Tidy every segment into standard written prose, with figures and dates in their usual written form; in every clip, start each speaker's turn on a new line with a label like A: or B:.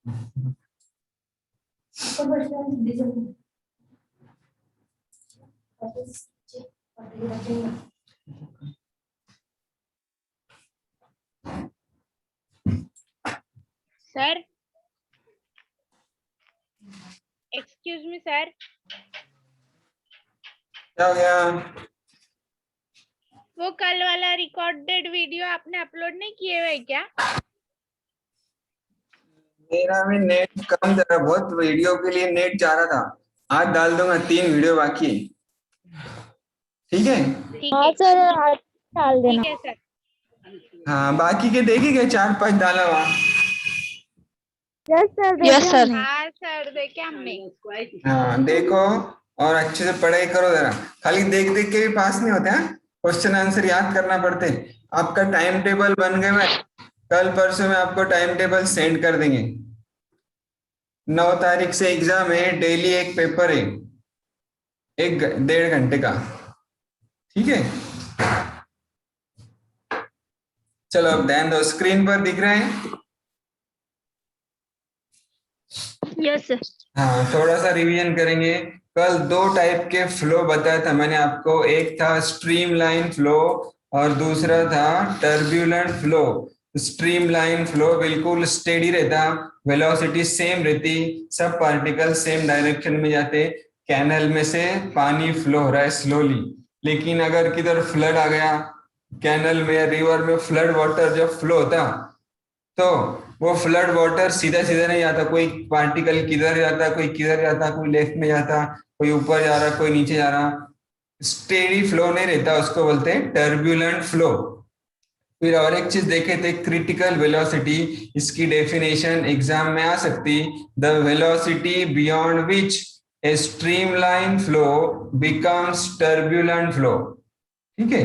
A: Sir, excuse me sir.
B: क्या हो गया?
A: वो कल वाला रिकॉर्डेड वीडियो आपने अपलोड नहीं किए हुए क्या?
B: मेरा भी नेट कम था, बहुत वीडियो के लिए नेट चाह रहा था। आज डाल दूंगा, 3 वीडियो बाकी है। ठीक है?
A: ठीक
C: हाँ
A: है
C: सर, आज डाल देना।
A: ठीक है सर।
B: हाँ, बाकी के देखेंगे, 4-5 डाला हुआ।
C: Yes sir,
D: yes sir.
A: हाँ सर, देखे हमने।
B: हाँ देखो, और अच्छे से पढ़ाई करो जरा। खाली देख देख के भी पास नहीं होते हैं, क्वेश्चन आंसर याद करना पड़ते। आपका टाइम टेबल बन गया है, कल परसों में आपको टाइम टेबल सेंड कर देंगे। 9 तारीख से एग्जाम है, डेली एक पेपर है, 1-1.5 घंटे का। ठीक है, चलो अब ध्यान दो, स्क्रीन पर दिख रहा है?
D: Yes sir.
B: हाँ, थोड़ा सा रिवीजन करेंगे। कल 2 टाइप के फ्लो बताया था मैंने आपको, एक था स्ट्रीमलाइन फ्लो और दूसरा था टर्ब्यूलेंट फ्लो। स्ट्रीमलाइन फ्लो बिल्कुल स्टेडी रहता, वेलोसिटी सेम रहती, सब पार्टिकल सेम डायरेक्शन में जाते, कैनल में से पानी फ्लो हो रहा है स्लोली। लेकिन अगर किधर फ्लड आ गया, कैनल में या रिवर में फ्लड वाटर जब फ्लो होता, तो वो फ्लड वाटर सीधा सीधा नहीं जाता, कोई पार्टिकल किधर जाता, कोई किधर जाता, कोई लेफ्ट में जाता, कोई ऊपर जा रहा, कोई नीचे जा रहा, स्टेडी फ्लो नहीं रहता, उसको बोलते हैं टर्ब्यूलेंट फ्लो। फिर और एक चीज देखे थे, क्रिटिकल वेलोसिटी। इसकी डेफिनेशन एग्जाम में आ सकती, the velocity beyond which A streamline flow becomes turbulent flow. ठीक है,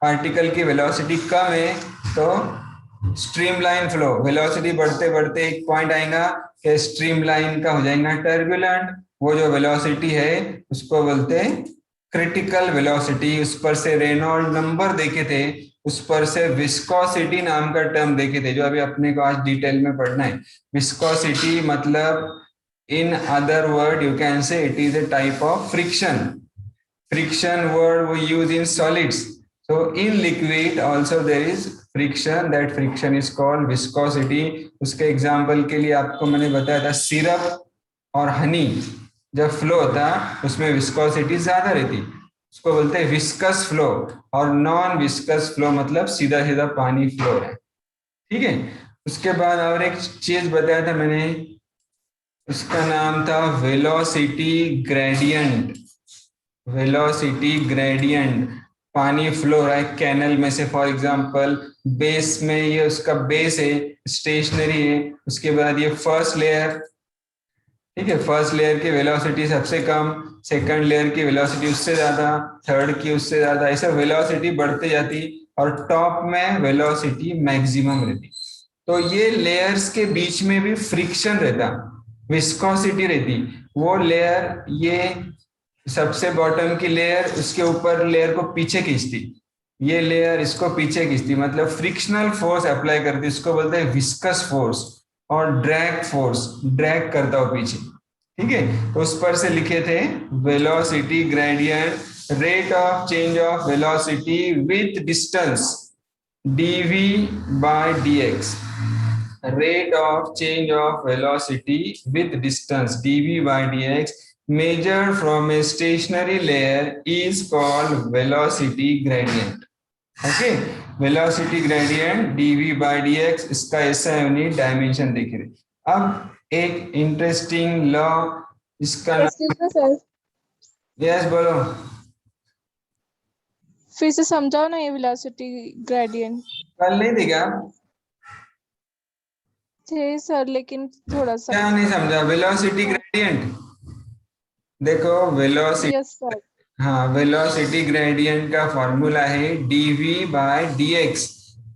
B: पार्टिकल की वेलोसिटी कम है तो स्ट्रीमलाइन फ्लो, वेलोसिटी बढ़ते बढ़ते एक पॉइंट आएगा कि स्ट्रीमलाइन का हो जाएगा टर्बुलेंट। वो जो वेलोसिटी है उसको बोलते हैं क्रिटिकल वेलोसिटी। उस पर से रेनॉल्ड नंबर देखे थे, उस पर से विस्कोसिटी नाम का टर्म देखे थे, जो अभी अपने को आज डिटेल में पढ़ना है। विस्कोसिटी मतलब, in other word you can say it is a type of friction. Friction word we use in solids. So in liquid also there is friction. That friction is called viscosity. उसके example के लिए आपको मैंने बताया था, syrup और हनी जब flow होता उसमें विस्कोसिटी ज्यादा रहती, उसको बोलते हैं विस्कस फ्लो। और नॉन विस्कस फ्लो मतलब सीधा सीधा पानी फ्लो है। ठीक है, उसके बाद और एक चीज बताया था मैंने, उसका नाम था वेलोसिटी ग्रेडियंट। वेलोसिटी ग्रेडियंट, पानी फ्लो हो रहा है कैनल में से, फॉर एग्जांपल बेस में, ये उसका बेस है, स्टेशनरी है, उसके बाद ये फर्स्ट लेयर। ठीक है, फर्स्ट लेयर की वेलोसिटी सबसे कम, सेकंड लेयर की वेलोसिटी उससे ज्यादा, थर्ड की उससे ज्यादा, ऐसा वेलोसिटी बढ़ते जाती, और टॉप में वेलोसिटी मैक्सिमम रहती। तो ये लेयर्स के बीच में भी फ्रिक्शन रहता, विस्कोसिटी रहती। वो लेयर, ये सबसे बॉटम की लेयर उसके ऊपर लेयर को पीछे खींचती, ये लेयर इसको पीछे खींचती, मतलब फ्रिक्शनल फोर्स अप्लाई करती, इसको बोलते हैं विस्कस फोर्स। और ड्रैग फोर्स, ड्रैग करता हो पीछे। ठीक है, तो उस पर से लिखे थे velocity gradient, rate of change of velocity with distance dv by dx, rate of change of velocity with distance dv by dx measured from a stationary layer is called velocity gradient. Okay, velocity gradient dv by dx, इसका ऐसा unit dimension देख रहे। अब एक interesting law, इसका
C: sir
B: yes बोलो,
C: फिर से समझाओ ना ये वेलोसिटी ग्रेडियंट।
B: कल नहीं दिखा
C: थे सर, लेकिन थोड़ा सा।
B: क्या नहीं समझा? वेलोसिटी ग्रेडियंट देखो, वेलोसिटी,
C: यस सर।
B: हाँ, वेलोसिटी ग्रेडियंट का फॉर्मूला है dv बाय dx,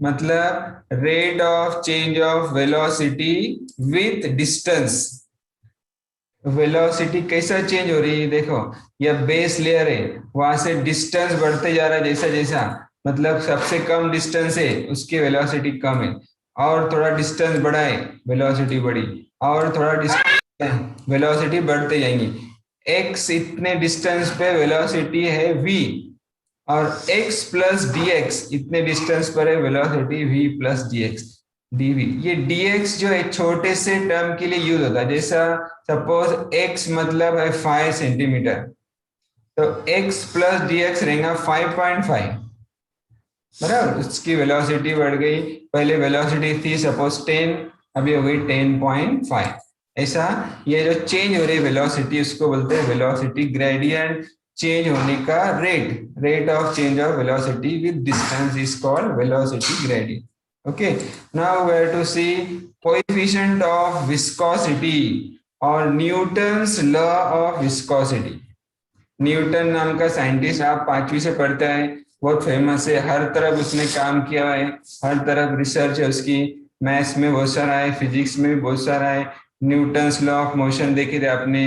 B: मतलब rate of change of velocity with distance. Velocity कैसा चेंज हो रही है, देखो यह बेस लेयर है, वहां से डिस्टेंस बढ़ते जा रहा है जैसा जैसा, मतलब सबसे कम डिस्टेंस है उसकी वेलोसिटी कम है, और थोड़ा डिस्टेंस बढ़ा है वेलोसिटी बढ़ी, और थोड़ा डिस्टेंस वेलोसिटी बढ़ते जाएंगी। x इतने डिस्टेंस पे वेलोसिटी है v, और x प्लस dx इतने डिस्टेंस पर है velocity v plus dx dv। ये dx जो है छोटे से टर्म के लिए यूज होता है, जैसा सपोज x मतलब है 5 सेंटीमीटर, तो x प्लस dx रहेगा 5.5, बराबर। उसकी वेलोसिटी बढ़ गई, पहले वेलोसिटी थी सपोज 10, अभी हो गई 10.5। ऐसा ये जो चेंज हो रही है वेलोसिटी, उसको बोलते हैं वेलोसिटी ग्रेडियंट। चेंज होने का rate of change of velocity with distance is called velocity gradient. Okay, now we have to see coefficient of viscosity और Newton's law of viscosity. Newton नाम का साइंटिस्ट आप 5वीं से पढ़ते हैं, बहुत फेमस है, हर तरफ उसने काम किया है, हर तरफ रिसर्च है उसकी। मैथ्स में बहुत सारा है, फिजिक्स में भी बहुत सारा है। न्यूटन्स लॉ ऑफ मोशन देखे थे आपने,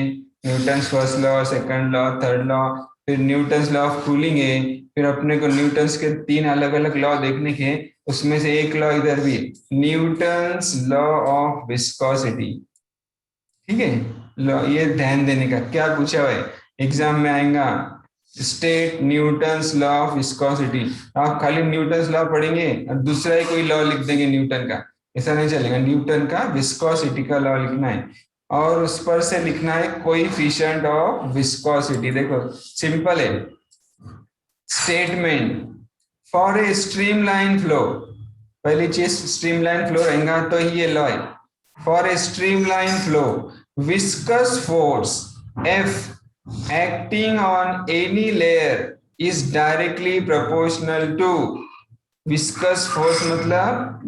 B: Newton's first law, second law, third law, फिर न्यूटन्स लॉ ऑफ कूलिंग है, फिर अपने को न्यूटन्स के 3 अलग अलग लॉ देखने के, उसमें से एक लॉ इधर भी है, न्यूटन्स लॉ ऑफ विस्कोसिटी। ठीक है, लॉ ये ध्यान देने का, क्या पूछा हुआ है एग्जाम में आएगा, state Newton's law of viscosity. आप खाली न्यूटन्स लॉ पढ़ेंगे और दूसरा ही कोई लॉ लिख देंगे न्यूटन का, ऐसा नहीं चलेगा। न्यूटन का विस्कोसिटी का लॉ लिखना है, और उस पर से लिखना है कोएफिशिएंट ऑफ विस्कोसिटी। देखो सिंपल है statement, for a streamline flow, पहली चीज स्ट्रीमलाइन फ्लो रहेगा तो ये लॉ है, for a streamline flow viscous force F acting on any layer is directly proportional to, viscous force मतलब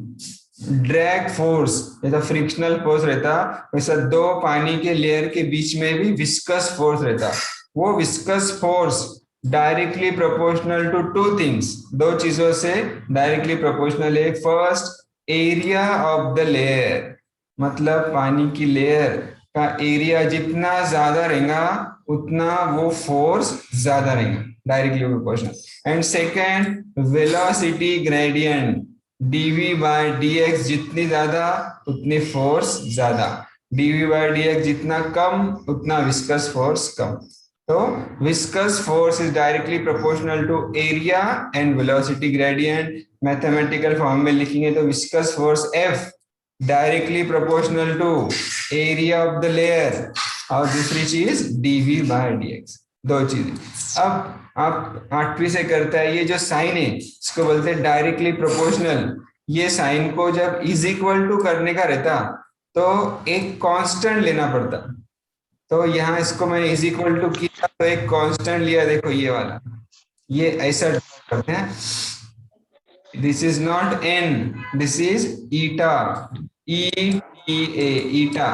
B: ड्रैग फोर्स, जैसा फ्रिक्शनल फोर्स रहता वैसा दो पानी के लेयर के बीच में भी विस्कस फोर्स रहता, वो viscous force directly proportional to 2 things, 2 चीजों से डायरेक्टली प्रोपोर्शनल है। First area of the layer, मतलब पानी की लेयर का एरिया जितना ज्यादा रहेगा उतना वो फोर्स ज्यादा रहेगा, directly proportional. And second velocity gradient, dv bye dx जितनी ज्यादा उतनी फोर्स ज्यादा, dv बाय dx जितना कम उतना विस्कस फोर्स कम। तो viscous force is directly proportional to area and velocity gradient. Mathematical form में लिखेंगे तो viscous force F directly proportional to area of the layer, और दूसरी चीज dv बाय dx, 2 चीजें। अब आप 8वीं से करता है, ये जो साइन है इसको बोलते हैं डायरेक्टली प्रोपोर्शनल। ये साइन को जब इज इक्वल टू करने का रहता तो एक कांस्टेंट लेना पड़ता, तो यहाँ इसको मैंने इज इक्वल टू किया तो एक कांस्टेंट लिया, देखो ये वाला, ये ऐसा करते हैं, this is not n, this is eta, ETA, eta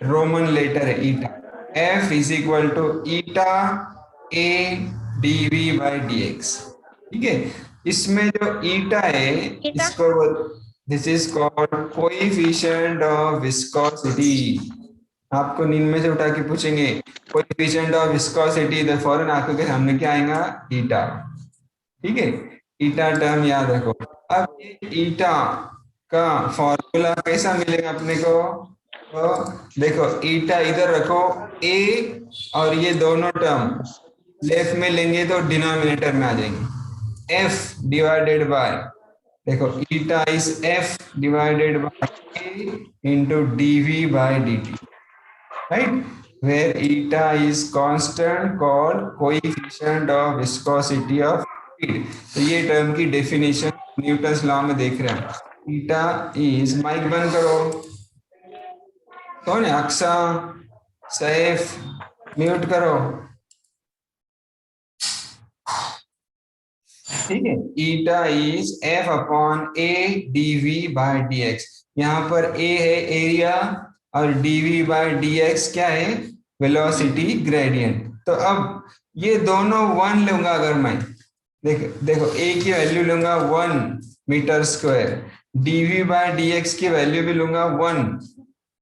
B: Roman letter है eta. F is equal to eta A dv by dx। ठीक है, इसमें जो ईटा है इसको this is called coefficient of viscosity. आपको नींद में से उठा के पूछेंगे कोएफिशिएंट ऑफ विस्कोसिटी, तो फौरन आंखों के सामने क्या आएगा, ईटा। ठीक है, ईटा टर्म याद रखो। अब ये ईटा का फॉर्मूला कैसा मिलेगा अपने को, तो देखो ईटा इधर रखो, a और ये दोनों टर्म लेफ्ट में लेंगे तो डिनोमिनेटर में आ जाएंगे, f डिवाइडेड बाय, देखो eta is f divided by a into dv by dt, right, where eta is constant called coefficient of viscosity of fluid. तो ये टर्म की डेफिनेशन न्यूटन्स लॉ में देख रहे हैं। ईटा इज, माइक बंद करो, कौन है, अक्सा, सैफ, म्यूट करो। ठीक है, eta is F upon A dv bye dx। यहाँ पर A है एरिया और dv बाय dx क्या है, वेलोसिटी ग्रेडियंट। तो अब ये दोनों 1 लूंगा अगर मैं, देखो A की वैल्यू लूंगा 1 metre square, dv bye dx की वैल्यू भी लूंगा 1,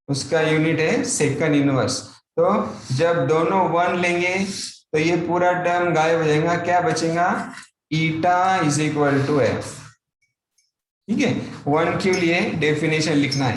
B: उसका यूनिट है सेकंड इनवर्स। तो जब दोनों 1 लेंगे तो ये पूरा टर्म गायब हो जाएगा, क्या बचेगा, eta is equal to F। ठीक है, 1 क्यों लिए डेफिनेशन लिखना है,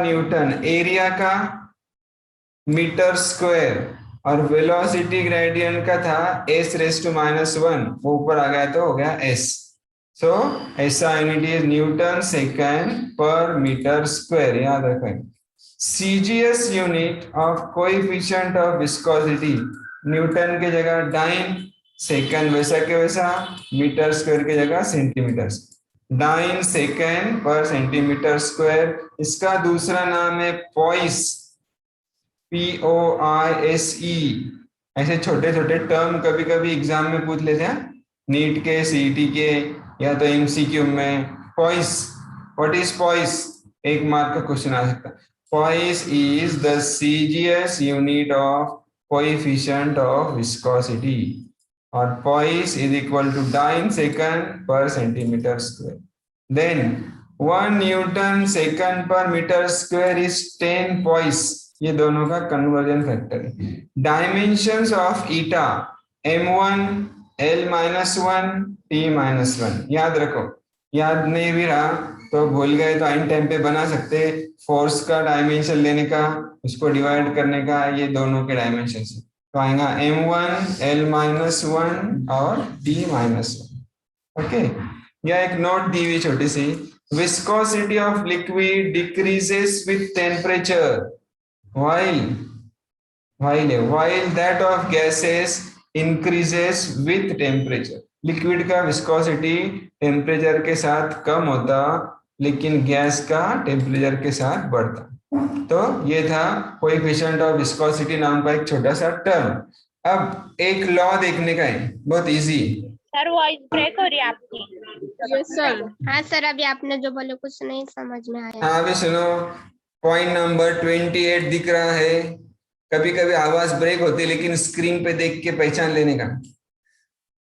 B: न्यूटन एरिया का मीटर स्क्वायर, और वेलोसिटी ग्रेडियंट का था s⁻⁻1, वो ऊपर आ गया तो हो गया s. सो ऐसा यूनिट इज न्यूटन सेकंड पर मीटर स्क्वायर, याद रखें. CGS unit of coefficient of viscosity, Newton के जगह डाइन, सेकंड वैसा के वैसा, मीटर स्क्वायर की जगह centimetre, dine second per centimetre square. इसका दूसरा नाम है पॉइस, POISE. ऐसे छोटे छोटे टर्म कभी कभी एग्जाम में पूछ लेते हैं, नीट के, CET के, या तो MCQ में. Poise, what is poise? 1 mark का क्वेश्चन आ सकता है. Poise is the CGS unit of coefficient of viscosity, और poise is equal to dyne second per centimetre square. Then 1 newton second पर मीटर स्क्वायर इज 10 पॉइस. ये दोनों का conversion factor है. Dimensions of eta m1 l-1 t-1. याद रखो, याद नहीं भी रहा तो भूल गए तो आइन टाइम पे बना सकते. फोर्स का डायमेंशन लेने का, उसको डिवाइड करने का, ये दोनों के डायमेंशन से तो आएगा m1 l-1 और t-1. ओके, या एक नोट दी हुई छोटी सी, viscosity of liquid decreases with temperature while that of gases increases with temperature. Liquid का विस्कोसिटी टेम्परेचर के साथ कम होता, लेकिन गैस का टेम्परेचर के साथ बढ़ता. तो ये था कोएफिशिएंट ऑफ विस्कोसिटी नाम का एक छोटा सा टर्म. अब एक लॉ देखने का है, बहुत इजी.
A: सर वॉइस ब्रेक हो रही है आपकी।
C: Yes sir.
D: हाँ सर, अभी आपने जो बोले कुछ नहीं समझ में आया।
B: हाँ अभी सुनो, पॉइंट नंबर 28 दिख रहा है। कभी कभी आवाज ब्रेक होती है लेकिन स्क्रीन पे देख के पहचान लेने का।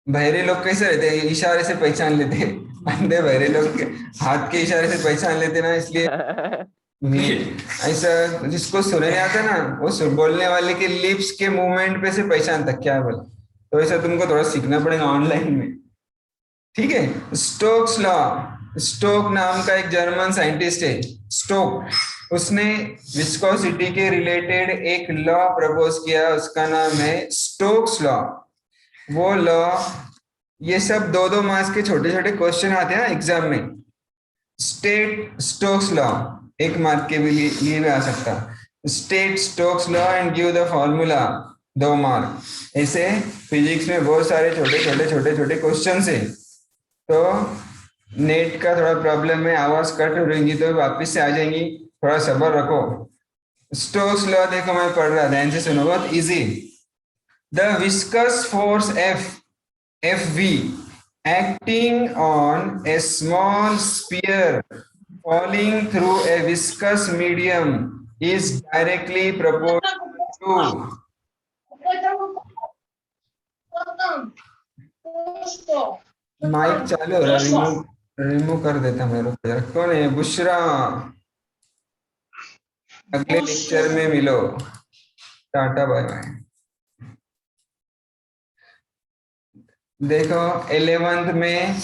B: बहरे लोग कैसे रहते हैं, इशारे से पहचान लेते हैं। अंधे बहरे लोग हाथ के इशारे से पहचान लेते ना, इसलिए ऐसा जिसको सुनने आता ना वो बोलने वाले के लिप्स के मूवमेंट पे से पहचानता क्या बोला। तो ऐसा तुमको थोड़ा सीखना पड़ेगा ऑनलाइन में, ठीक है। स्टोक्स लॉ, स्टोक नाम का एक जर्मन साइंटिस्ट है स्टोक, उसने विस्कोसिटी के रिलेटेड एक लॉ प्रपोज किया, उसका नाम है स्टोक्स लॉ। वो लॉ, ये सब 2-2 मार्क्स के छोटे छोटे क्वेश्चन आते हैं एग्जाम में। स्टेट स्टोक्स लॉ 1 मार्क के भी लिए भी आ सकता। State Stokes law and give the formula 2 mark. ऐसे फिजिक्स में बहुत सारे छोटे छोटे क्वेश्चन है। तो नेट का थोड़ा प्रॉब्लम है, आवाज कट हो रहेगी तो वापस से आ जाएंगी, थोड़ा सब्र रखो। स्टोक्स लॉ देखो मैं पढ़ रहा, ध्यान से सुनो, बहुत easy. The viscous force Fv acting on a small sphere falling through a viscous medium is directly proportional to, mic चालू हो रहा, रिमूव कर देता मेरे को। कौन है? बुशरा, अगले लेक्चर में मिलो, टाटा बाय बाय। देखो 11th में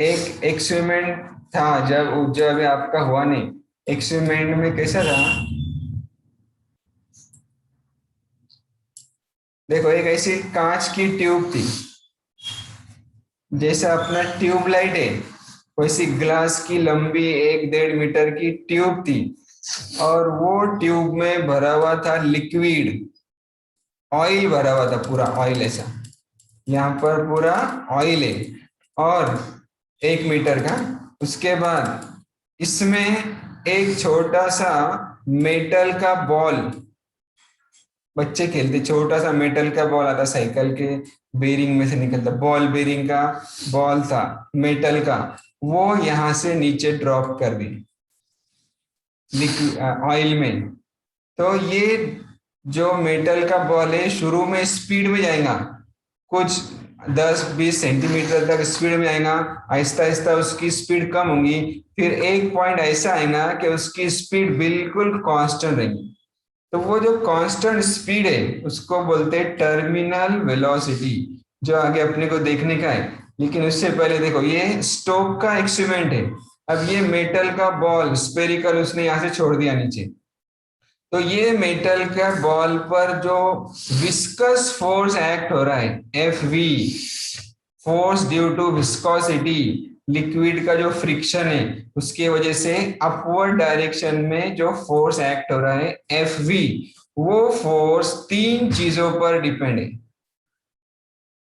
B: एक एक्सपेरिमेंट था, जब अभी आपका हुआ नहीं, एक्सपेरिमेंट में कैसा था देखो, एक ऐसी कांच की ट्यूब थी, जैसा अपना ट्यूब लाइट है वैसी ग्लास की लंबी 1-1.5 मीटर की ट्यूब थी, और वो ट्यूब में भरा हुआ था लिक्विड, ऑयल भरा हुआ था, पूरा ऑयल, ऐसा यहाँ पर पूरा ऑयल है और 1 मीटर का। उसके बाद इसमें एक छोटा सा मेटल का बॉल, बच्चे खेलते, छोटा सा मेटल का बॉल आता, साइकिल के बेरिंग में से निकलता, बॉल बेरिंग का बॉल था मेटल का, वो यहाँ से नीचे ड्रॉप कर दी ऑयल में। तो ये जो मेटल का बॉल है शुरू में स्पीड में जाएगा, कुछ 10-20 सेंटीमीटर तक स्पीड में आएगा, आहिस्ता आहिस्ता उसकी स्पीड कम होगी, फिर एक पॉइंट ऐसा आएगा कि उसकी स्पीड बिल्कुल कांस्टेंट रहेगी। तो वो जो कांस्टेंट स्पीड है उसको बोलते हैं टर्मिनल वेलोसिटी, जो आगे अपने को देखने का है। लेकिन उससे पहले देखो, ये स्टोक का एक्सपेरिमेंट है। अब ये मेटल का बॉल स्पेरिकल उसने यहाँ से छोड़ दिया नीचे, तो ये मेटल का बॉल पर जो विस्कस फोर्स एक्ट हो रहा है, Fv, force due to viscosity, liquid का जो फ्रिक्शन है उसके वजह से अपवर्ड डायरेक्शन में जो फोर्स एक्ट हो रहा है Fv, वो फोर्स 3 चीजों पर डिपेंड है।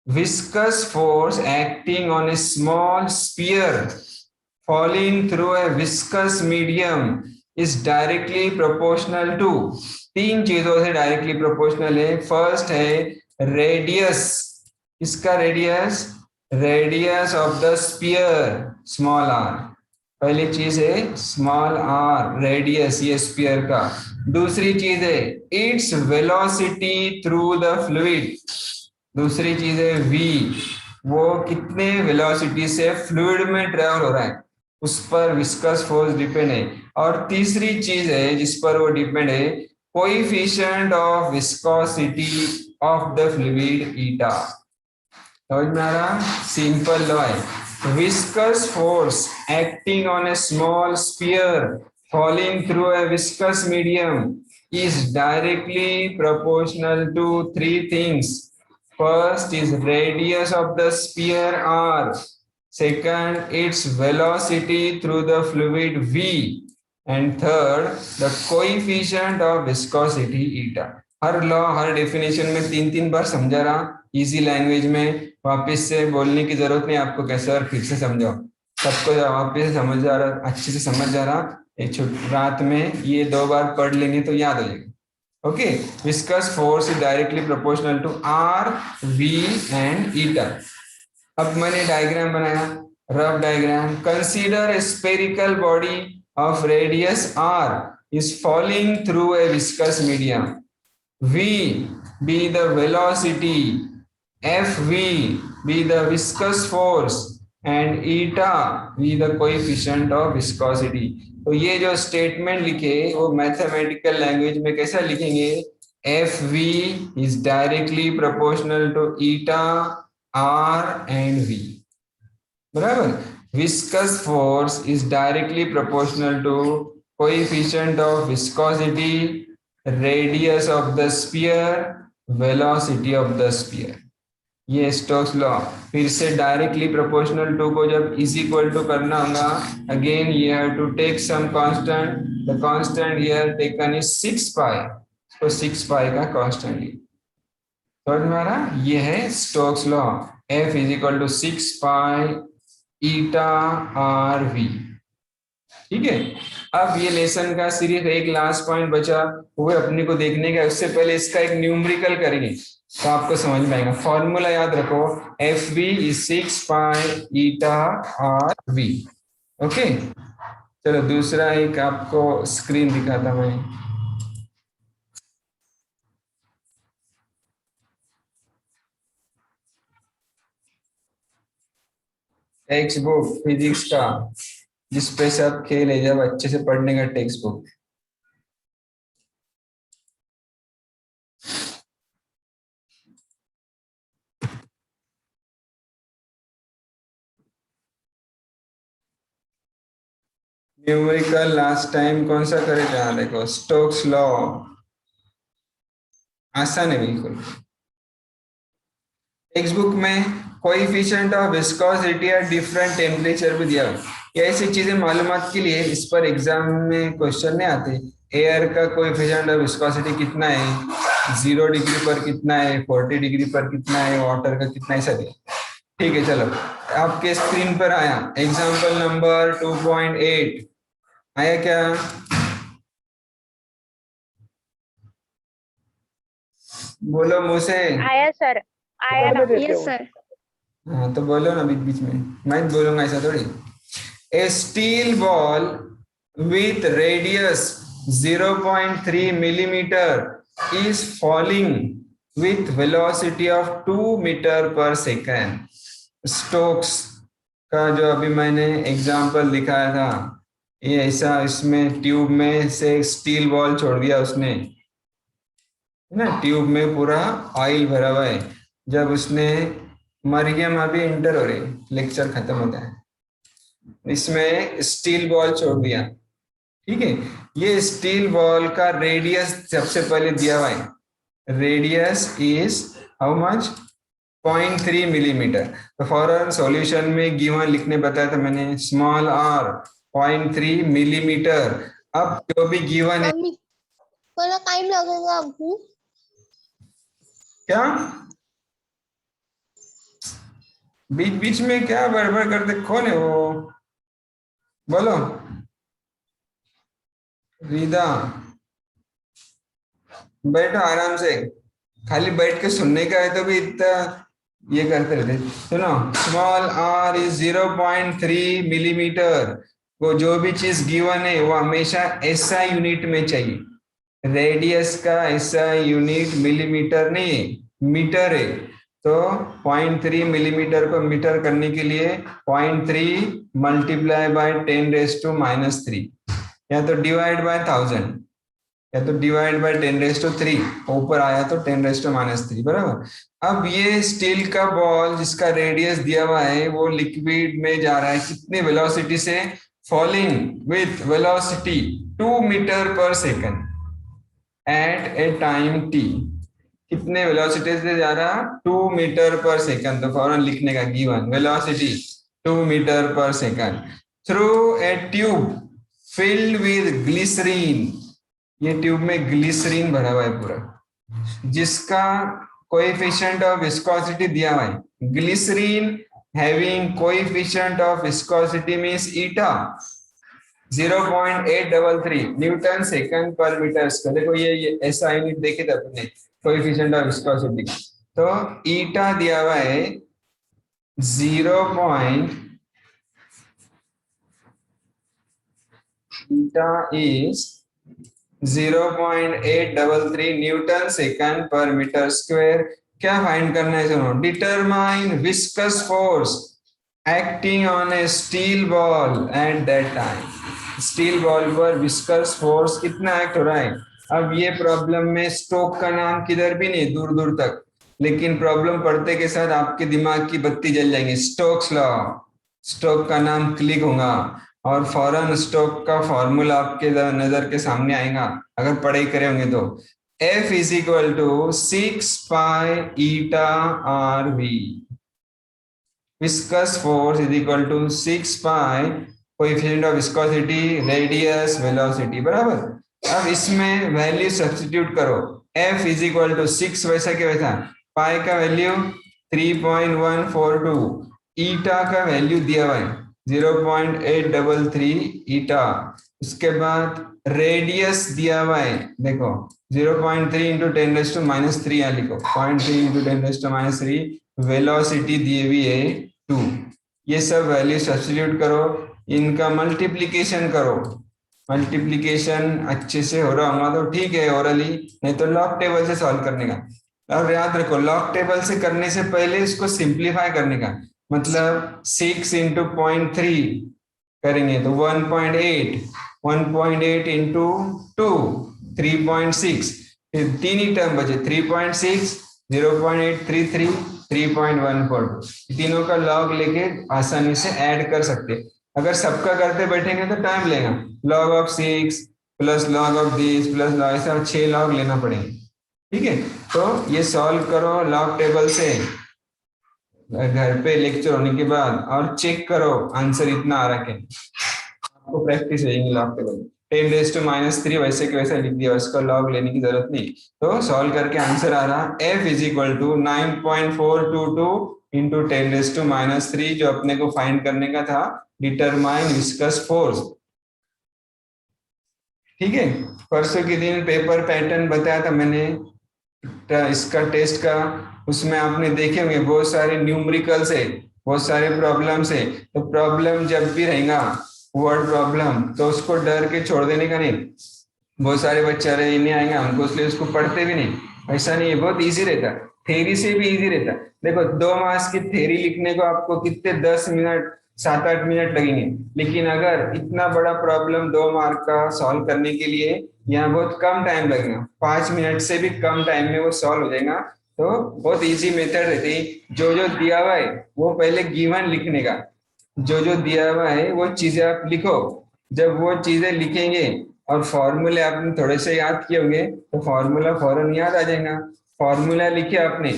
B: Viscous force acting on a small sphere falling through a viscous medium is directly proportional to, 3 चीजों से डायरेक्टली प्रोपोर्शनल है। फर्स्ट है रेडियस, इसका radius, radius of the sphere small r, पहली चीज है स्मॉल r रेडियस ये स्फीयर का। दूसरी चीज है its velocity through the fluid, दूसरी चीज है v, वो कितने वेलोसिटी से फ्लूइड में ट्रेवल हो रहा है उस पर विस्कस फोर्स डिपेंड है। और तीसरी चीज है जिस पर वो डिपेंड है, coefficient of viscosity of the fluid eta. समझ में आ रहा? सिंपल लॉ है, viscous force acting on a small sphere falling through a viscous medium is directly proportional to 3 things. First is radius of the sphere r, second its velocity through the fluid v, and third the coefficient of viscosity eta. Her law her definition में 3-3 बार समझा रहा, easy language में, वापस से बोलने की जरूरत नहीं आपको, कैसे और फिर से समझाओ, सबको वापस से समझ आ रहा, अच्छे से समझ आ रहा। एक रात में ये 2 बार पढ़ लेंगे तो याद हो जाएगा। Okay, viscous force is directly proportional to r, v and eta। अब मैंने डायग्राम बनाया, rough diagram. Consider a spherical body of radius r is falling through a viscous medium. V be the velocity, Fv be the viscous force and eta be the coefficient of viscosity. तो ये जो statement लिखे वो mathematical language में कैसा लिखेंगे? Fv is directly proportional to eta, r and v. बराबर। Viscous force is directly proportional to coefficient of viscosity, radius of the sphere, velocity of the sphere. ये स्टोक्स लॉ। फिर से directly proportional to को जब is equal to करना होगा, again you have to take some constant. The constant here taken is 6 pi, तो 6 पाई का constant है। समझ में आ रहा? ये है Stokes law. F is equal to 6 pi eta r v. ठीक है। अब ये लेसन का सिर्फ एक लास्ट पॉइंट बचा, वो अपने को देखने का। उससे पहले इसका एक न्यूमेरिकल करेंगे तो आपको समझ में आएगा। फॉर्मूला याद रखो, F b is 6 pi eta r v. Okay, चलो दूसरा एक आपको स्क्रीन दिखाता मैं। टेक्स्ट बुक फिजिक्स का, जिसपे सब खेल है, जब अच्छे से पढ़ने का text book. Numerical last time कौन सा करे थे? देखो, स्टोक्स लॉ। आसान है बिल्कुल। टेक्स्ट बुक में coefficient of viscosity at different temperature भी दिया। ये ऐसी चीजें मालूमात के लिए, इस पर एग्जाम में क्वेश्चन नहीं आते। एयर का कोएफिशिएंट ऑफ विस्कोसिटी कितना है, 0 डिग्री पर कितना है, 40 डिग्री पर कितना है, वाटर का कितना है, सभी। ठीक है, चलो आपके स्क्रीन पर आया एग्जाम्पल नंबर 2.8 आया क्या? बोलो मुझे से।
A: आया सर, आया ना।
D: Yes sir.
B: हाँ तो बोलो ना बीच बीच में, मैं बोलूंगा ऐसा थोड़ी। A steel ball with radius 0.3 millimetre is falling with velocity of 2 metre per second. Stokes का जो अभी मैंने एग्जाम्पल दिखाया था, ये ऐसा, इसमें ट्यूब में से स्टील बॉल छोड़ दिया उसने ना, ट्यूब में पूरा ऑयल भरा हुआ है। जब उसने, मरियम अभी इंटर हो रही, लेक्चर खत्म होता है, इसमें स्टील बॉल छोड़ दिया। ठीक है, ये स्टील बॉल का रेडियस सबसे पहले दिया हुआ है। Radius is how much? 0.3 millimetre. तो फॉरन सॉल्यूशन में गिवन लिखने बताया था मैंने, स्मॉल आर 0.3 मिलीमीटर। अब जो भी गिवन है,
D: थोड़ा टाइम लगेगा आपको।
B: क्या बीच बीच में क्या बड़बड़ करते? कौन है वो? बोलो। रिदा, बैठो आराम से, खाली बैठ के सुनने का है तो भी इतना ये करते रहते। सुनो, स्मॉल आर इज 0.3 मिलीमीटर। वो जो भी चीज गिवन है वो हमेशा एसआई यूनिट में चाहिए। रेडियस का एसआई यूनिट मिलीमीटर नहीं, मीटर है। तो 0.3 मिलीमीटर को मीटर करने के लिए 0.3 मल्टीप्लाई बाय 10⁻⁻3, या तो डिवाइड बाय 1000, या तो डिवाइड बाय 10⁻3, ऊपर आया तो 10⁻3, बराबर। अब ये स्टील का बॉल जिसका रेडियस दिया हुआ है वो लिक्विड में जा रहा है कितने वेलोसिटी से? फॉलिंग विथ वेलोसिटी 2 मीटर पर second at a time t। कितने वेलोसिटी से जा रहा? 2 मीटर पर सेकंड। तो फौरन लिखने का गिवन वेलोसिटी 2 मीटर पर second through a tube filled with glycerine. ये ट्यूब में ग्लिसरीन भरा हुआ है पूरा, जिसका कोएफिशिएंट ऑफ विस्कोसिटी दिया हुआ है। Glycerine having coefficient of viscosity means eta 0.833 newton second पर मीटर स्क्वायर। देखो ये ऐसा यूनिट देखे थे अपने कोएफिशिएंट ऑफ विस्कोसिटी। तो ईटा दिया हुआ है theta is 0.833 न्यूटन सेकंड पर मीटर स्क्वायर। क्या फाइंड करना है? सुनो, determine viscous force acting on A steel ball at that time. Steel ball पर विस्कस फोर्स कितना एक्ट हो रहा है? अब ये प्रॉब्लम में स्टोक का नाम किधर भी नहीं, दूर दूर तक, लेकिन प्रॉब्लम पढ़ते के साथ आपके दिमाग की बत्ती जल जाएंगी। स्टोक्स लॉ, स्टोक का नाम क्लिक होगा और फौरन स्टोक का फॉर्मूला आपके नजर के सामने आएगा अगर पढ़ाई करे होंगे तो। F is equal to 6 pi eta RV. Viscous force is equal to 6 pi coefficient of viscosity, radius, velocity, बराबर। अब इसमें वैल्यू सब्स्टिट्यूट करो। F is equal to 6 वैसा के वैसा, पाई का वैल्यू 3.142, ईटा का वैल्यू दिया हुआ है 0.833 ईटा। उसके बाद रेडियस दिया हुआ है, देखो 0.3 इंटू 10⁻³ यहाँ लिखो, 0.3 इंटू 10⁻³। वेलोसिटी दी हुई है 2। ये सब वैल्यू सब्स्टिट्यूट करो, इनका मल्टीप्लीकेशन करो। मल्टीप्लीकेशन अच्छे से हो रहा होगा तो ठीक है ओरली, नहीं तो लॉग टेबल से सॉल्व करने का। और याद रखो, लॉग टेबल से करने से पहले इसको सिंप्लीफाई करने का, मतलब 6 इंटू 0.3 करेंगे तो 1.8, 1.8 इंटू 2 3.6, फिर तीन ही टर्म बचे 3.6, 0.833, 3.142। तीनों का लॉग लेके आसानी से ऐड कर सकते। अगर सबका करते बैठेंगे तो टाइम लेगा। Log of 6 plus log of this plus log, ऐसा 6 लॉग लेना पड़ेगा। ठीक है, तो ये सॉल्व करो लॉग टेबल से घर पे लेक्चर होने के बाद, और चेक करो आंसर इतना आ रहा है। आपको प्रैक्टिस रहेगी लॉग टेबल। 10⁻³ वैसे के वैसा लिख दिया, उसका लॉग लेने की जरूरत नहीं। तो सॉल्व करके आंसर आ रहा F is equal to 9.422 into 10⁻³ जो अपने को फाइंड करने का था, डिटरमाइन विस्कस फोर्स। ठीक है, परसों के दिन पेपर पैटर्न बताया था मैंने इसका टेस्ट का, उसमें आपने देखे होंगे बहुत सारे न्यूमेरिकल्स है, बहुत सारे प्रॉब्लम्स है। तो प्रॉब्लम जब भी रहेगा वर्ड प्रॉब्लम, तो उसको डर के छोड़ देने का नहीं। बहुत सारे बच्चे अरे नहीं आएंगे हमको इसलिए उसको पढ़ते भी नहीं, ऐसा नहीं है, बहुत इजी रहता है, थेरी से भी इजी रहता है। देखो 2 मार्क्स की थेरी लिखने को आपको कितने 10 मिनट 7-8 मिनट लगेंगे, लेकिन अगर इतना बड़ा प्रॉब्लम 2 मार्क का सॉल्व करने के लिए यहाँ बहुत कम टाइम लगेगा, 5 मिनट से भी कम टाइम में वो सॉल्व हो जाएगा। तो बहुत इजी मेथड रहती है। जो जो दिया हुआ है वो पहले गिवन लिखने का, जो जो दिया हुआ है वो चीजें आप लिखो। जब वो चीजें लिखेंगे और फॉर्मूले आपने थोड़े से याद किए होंगे तो फॉर्मूला फौरन याद आ जाएगा। फॉर्मूला लिखे आपने,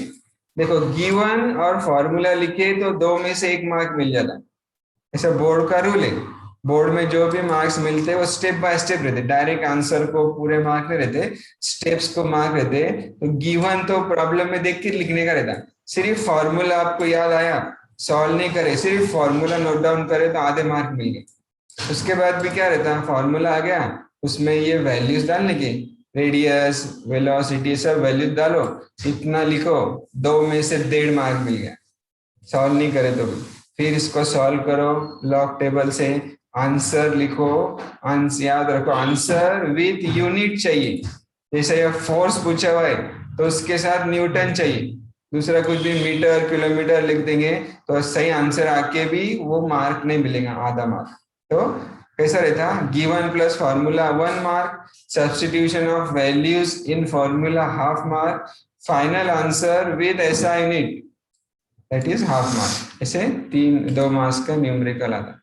B: देखो गिवन और फॉर्मूला लिखे तो 2 में से 1 मार्क मिल जाता, ऐसा बोर्ड का रूल है। बोर्ड में जो भी मार्क्स मिलते हैं वो स्टेप बाय स्टेप रहते, डायरेक्ट आंसर को पूरे मार्क नहीं रहते, स्टेप्स को मार्क रहते। तो गिवन तो प्रॉब्लम में देख के लिखने का रहता, सिर्फ फॉर्मूला आपको याद आया, सॉल्व नहीं करे, सिर्फ फॉर्मूला नोट डाउन करे तो आधे मार्क मिल गए। उसके बाद भी क्या रहता है, फॉर्मूला आ गया उसमें ये वैल्यूज डालने के, रेडियस वेलोसिटी सब वैल्यूज डालो, इतना लिखो, 2 में से 1.5 मार्क मिल गया, सॉल्व नहीं करे तो भी। फिर इसको सॉल्व करो लॉग टेबल से, आंसर लिखो, आंसर याद रखो, आंसर विथ यूनिट चाहिए। जैसे ये फोर्स पूछा हुआ है तो उसके साथ न्यूटन चाहिए, दूसरा कुछ भी मीटर किलोमीटर लिख देंगे तो सही आंसर आके भी वो मार्क नहीं मिलेगा, आधा मार्क। तो कैसा रहता, given plus formula 1 mark, substitution of values in formula half mark, final answer with ऐसा unit that is half mark. ऐसे 2 मार्क्स का न्यूमेरिकल आता।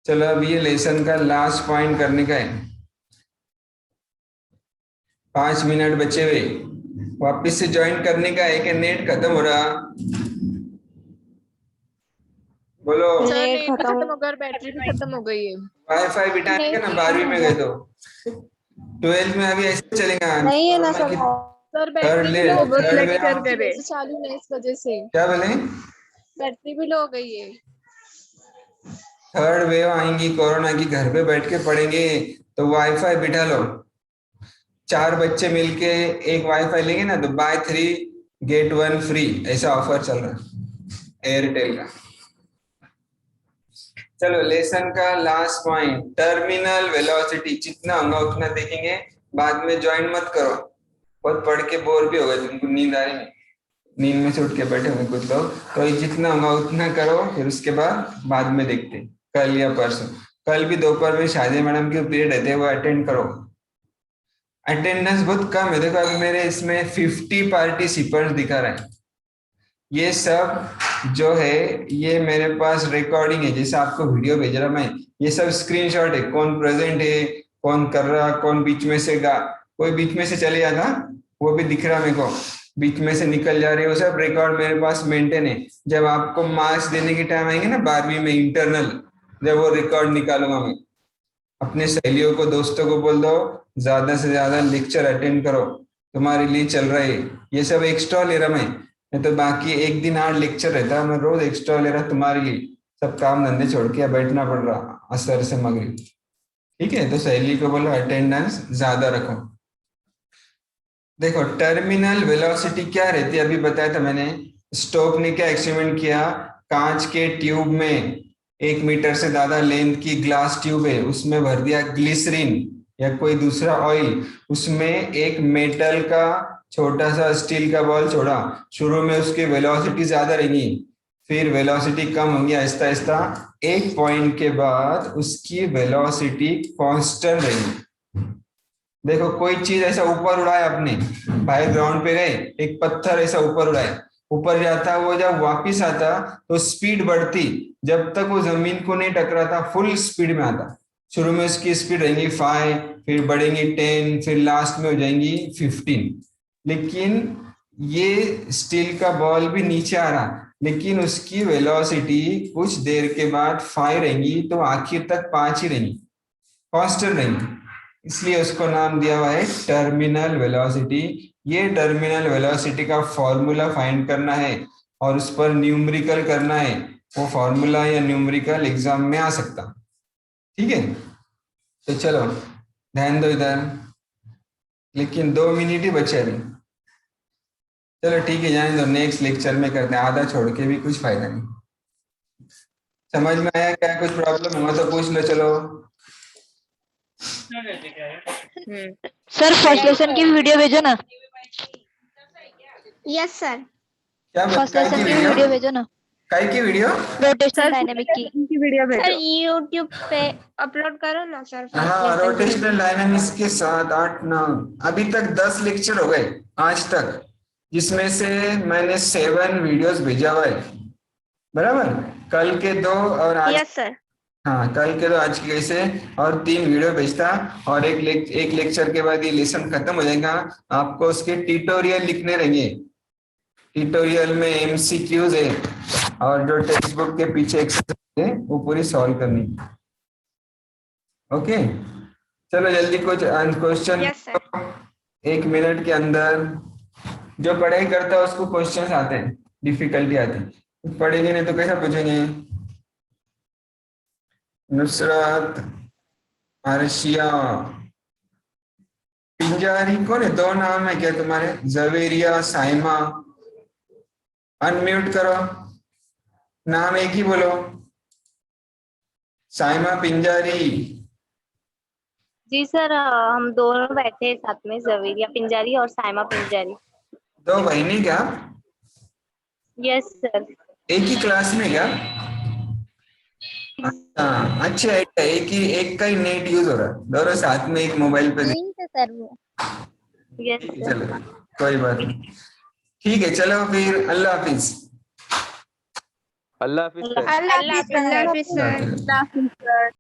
B: चलो अब ये लेसन का लास्ट पॉइंट करने का है, 5 मिनट बचे हुए, वापस से ज्वाइन करने का है कि नेट खत्म हो रहा? बोलो।
A: सर नेट खत्म हो गया, बैटरी भी खत्म हो गई है।
B: वाईफाई बिठाएंगे ना, 12वीं में गए तो 12th में अभी ऐसे चलेगा
D: नहीं है ना सर।
A: सर बैटरी लो, बस लेक्चर करे
C: चालू नहीं इस वजह से,
B: क्या बोले,
A: बैटरी भी लो हो गई है।
B: 3rd वेव आएंगी कोरोना की, घर पे बैठ के पढ़ेंगे तो वाईफाई बिठा लो, 4 बच्चे मिलके एक वाईफाई लेंगे ना तो बाय 3 गेट 1 फ्री, ऐसा ऑफर चल रहा है। एयरटेल का। चलो लेसन का लास्ट पॉइंट, टर्मिनल वेलोसिटी जितना होगा उतना देखेंगे, बाद में ज्वाइन मत करो, बहुत पढ़ के बोर भी होगा, तुमको नींद आ रही है, नींद में से उठ के बैठे हुए कुछ लोग, तो ये जितना होगा उतना करो, फिर उसके बाद में देखते हैं, कल या परसों। कल भी दोपहर में शादी मैडम के पीरियड रहते हैं, वो अटेंड करो। अटेंडेंस बहुत कम है, देखो अभी मेरे इसमें 50 पार्टिसिपेंट्स दिखा रहे हैं। ये सब जो है ये मेरे पास रिकॉर्डिंग है, जैसे आपको वीडियो भेज रहा मैं, ये सब स्क्रीनशॉट है, कौन प्रेजेंट है, कौन कर रहा, कौन बीच में से कोई बीच में से चले जाता वो भी दिख रहा मेरे को, बीच में से निकल जा रही है, वो सब रिकॉर्ड मेरे पास मेंटेन है। जब आपको मार्क्स देने की टाइम आएंगे ना 12वीं में इंटरनल, जब वो रिकॉर्ड निकालूंगा मैं, अपने सहेलियों को दोस्तों को बोल दो ज्यादा से ज्यादा लेक्चर अटेंड करो, तुम्हारे लिए चल रहा है। ये सब एक्स्ट्रा ले रहा मैं तो बाकी एक दिन 8 लेक्चर रहता है, मैं रोज एक्स्ट्रा ले रहा तुम्हारे लिए, सब काम धंधे छोड़ के बैठना पड़ रहा असर से मगरिब। ठीक है, तो सहेली को बोलो अटेंडेंस ज्यादा रखो। देखो टर्मिनल वेलोसिटी क्या रहती है, अभी बताया था मैंने। स्टोक ने क्या एक्सपेरिमेंट किया, कांच के ट्यूब में 1 मीटर से ज्यादा लेंथ की ग्लास ट्यूब है, उसमें भर दिया ग्लिसरीन या कोई दूसरा ऑयल, उसमें एक मेटल का छोटा सा स्टील का बॉल छोड़ा। शुरू में उसकी वेलोसिटी ज्यादा रहेगी, फिर वेलोसिटी कम होगी आहिस्ता आहिस्ता, एक पॉइंट के बाद उसकी वेलोसिटी कांस्टेंट रहेगी। देखो कोई चीज ऐसा ऊपर उड़ाया आपने, बाहर ग्राउंड पे गए, एक पत्थर ऐसा ऊपर उड़ाया, ऊपर जाता, वो जब वापिस आता तो स्पीड बढ़ती, जब तक वो जमीन को नहीं टकराता फुल स्पीड में आता। शुरू में उसकी स्पीड रहेगी 5, फिर बढ़ेंगी 10, फिर लास्ट में हो जाएंगी 15। लेकिन ये स्टील का बॉल भी नीचे आ रहा, लेकिन उसकी वेलोसिटी कुछ देर के बाद 5 रहेंगी, तो आखिर तक 5 ही रहेंगी, कांस्टेंट रहेंगी, इसलिए उसको नाम दिया हुआ है टर्मिनल वेलोसिटी। ये टर्मिनल वेलोसिटी का फॉर्मूला फाइंड करना है और उस पर न्यूमेरिकल करना है, वो फॉर्मूला या न्यूमेरिकल एग्जाम में आ सकता। ठीक है, तो चलो ध्यान दो इधर, लेकिन 2 मिनट ही बचे अभी। चलो ठीक है, जाने दो, नेक्स्ट लेक्चर में करते हैं, आधा छोड़ के भी कुछ फायदा नहीं। समझ में आया क्या, कुछ प्रॉब्लम हुआ तो पूछ लो। चलो
E: सर फर्स्ट लेसन की वीडियो भेजो ना,
D: यस सर।
B: क्या
E: फर्स्ट लेसन की वीडियो भेजो ना,
B: काय की वीडियो,
E: रोटेशनल डायनेमिक की वीडियो
A: सर
E: भेजो।
A: यूट्यूब पे अपलोड करो ना सर।
B: हाँ रोटेशनल डायनामिक्स के साथ 8-9 अभी तक 10 लेक्चर हो गए आज तक, जिसमें से मैंने 7 वीडियोस भेजा हुआ है, बराबर। कल के 2 और आज,
A: यस सर।
B: हाँ कल के 2 आज के कैसे, और 3 वीडियो भेजता, और एक लेक्चर के बाद ये लेसन खत्म हो जाएगा। आपको उसके ट्यूटोरियल लिखने रहेंगे, ट्यूटोरियल में एमसीक्यूज है, और जो टेक्स्ट बुक के पीछे एक्सरसाइज है वो पूरी सॉल्व करनी। ओके चलो जल्दी कुछ क्वेश्चन,
A: यस सर।
B: 1 मिनट के अंदर। जो पढ़ाई करता है उसको क्वेश्चंस आते हैं, डिफिकल्टी आती है, पढ़ेंगे नहीं तो कैसा पूछेंगे। नुसरत, अर्शिया, पिंजारी कौन है, 2 नाम है क्या तुम्हारे, जवेरिया, साइमा। अनम्यूट करो, नाम एक ही बोलो, साइमा, पिंजारी।
F: जी सर, हम दोनों बैठे हैं साथ में, जवेरिया पिंजारी और साइमा पिंजारी।
B: 2 बहनी क्या,
F: यस सर।
B: एक ही क्लास में क्या? अच्छा अच्छे आइडिया, एक का ही नेट यूज हो रहा है, दोनों साथ में एक मोबाइल पे।
D: सर वो
F: यस सर।
B: चलो कोई बात नहीं, ठीक है चलो फिर, अल्लाह हाफिज।
G: अल्लाह हाफिज सर।
A: अल्लाह हाफिज सर।
B: अल्लाह हाफिज।